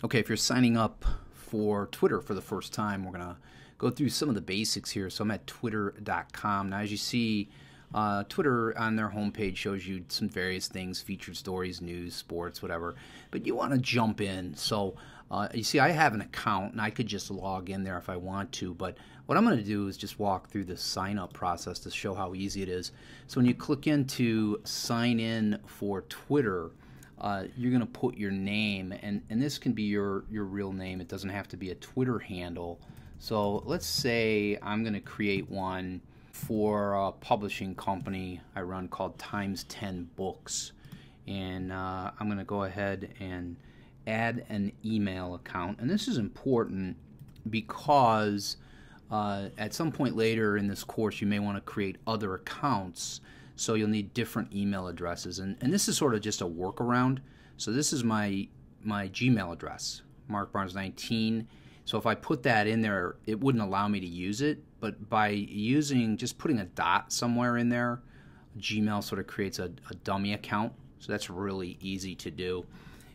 Okay, if you're signing up for Twitter for the first time, we're going to go through some of the basics here. So I'm at twitter.com. Now, as you see, Twitter on their homepage shows you some various things, featured stories, news, sports, whatever. But you want to jump in. So you see, I have an account, and I could just log in there if I want to. But what I'm going to do is just walk through the sign-up process to show how easy it is. So when you click into sign in for Twitter, you're going to put your name, and this can be your real name. It doesn't have to be a Twitter handle. So let's say I'm going to create one for a publishing company I run called Times 10 Books. And I'm going to go ahead and add an email account. And this is important because at some point later in this course you may want to create other accounts. So you'll need different email addresses, and this is sort of just a workaround. So this is my Gmail address, markbarnes19. So if I put that in there, it wouldn't allow me to use it, but by just putting a dot somewhere in there, Gmail sort of creates a dummy account. So that's really easy to do.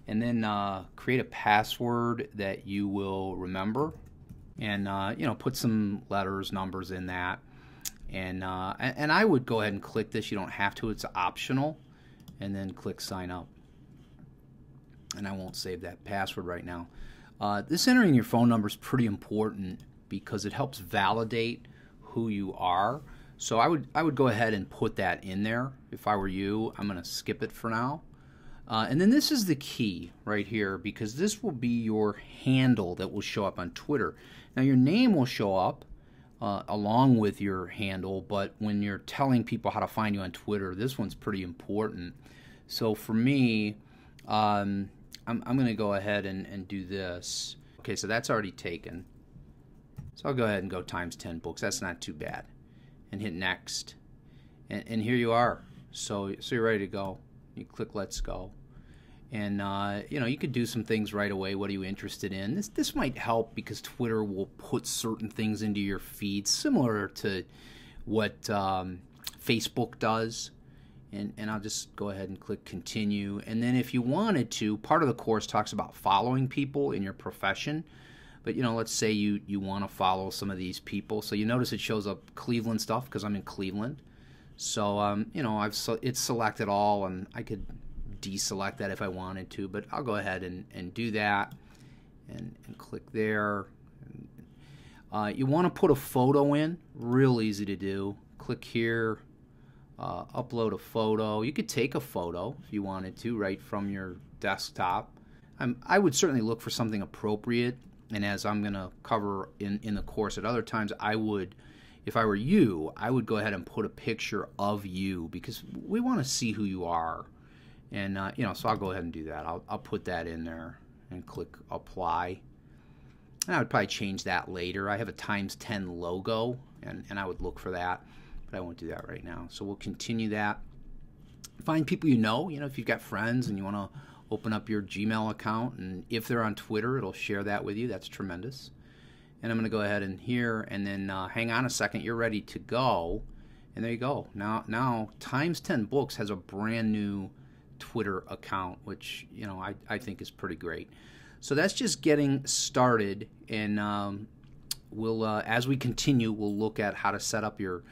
And then create a password that you will remember, and put some letters, numbers in that. And I would go ahead and click this. You don't have to. It's optional. And then click sign up. And I won't save that password right now. This entering your phone number is pretty important because it helps validate who you are. So I would go ahead and put that in there. If I were you, I'm going to skip it for now. And then this is the key right here, because this will be your handle that will show up on Twitter. Now your name will show up along with your handle, but when you're telling people how to find you on Twitter, this one's pretty important. So for me, I'm going to go ahead and do this. Okay, so that's already taken. So I'll go ahead and go Times 10 Books. That's not too bad. And hit next. And here you are. So you're ready to go. You click Let's Go. And you could do some things right away. What are you interested in? This might help because Twitter will put certain things into your feed, similar to what Facebook does. And I'll just go ahead and click Continue. And then if you wanted to, part of the course talks about following people in your profession. But let's say you want to follow some of these people. So you notice it shows up Cleveland stuff because I'm in Cleveland. So it's selected all, and I could deselect that if I wanted to, but I'll go ahead and do that and click there. You want to put a photo in, real easy to do. Click here, upload a photo. You could take a photo if you wanted to right from your desktop. I would certainly look for something appropriate, and as I'm going to cover in the course at other times, if I were you, I would go ahead and put a picture of you because we want to see who you are. And, so I'll go ahead and do that. I'll put that in there and click Apply. And I would probably change that later. I have a Times 10 logo, and I would look for that, but I won't do that right now. So we'll continue that. Find people if you've got friends and you want to open up your Gmail account, and if they're on Twitter, it'll share that with you. That's tremendous. And I'm going to go ahead and here, and then hang on a second. You're ready to go. And there you go. Now Times 10 Books has a brand new Twitter account, which I think is pretty great. So that's just getting started, and we'll as we continue, we'll look at how to set up your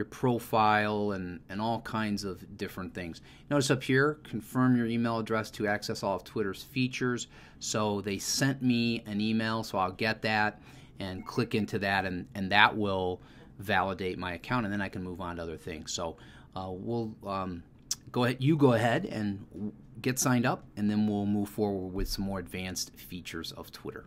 profile and all kinds of different things. Notice up here, confirm your email address to access all of Twitter's features. So they sent me an email, so I'll get that and click into that, and that will validate my account, and then I can move on to other things. So we'll go ahead and get signed up, and then we'll move forward with some more advanced features of Twitter.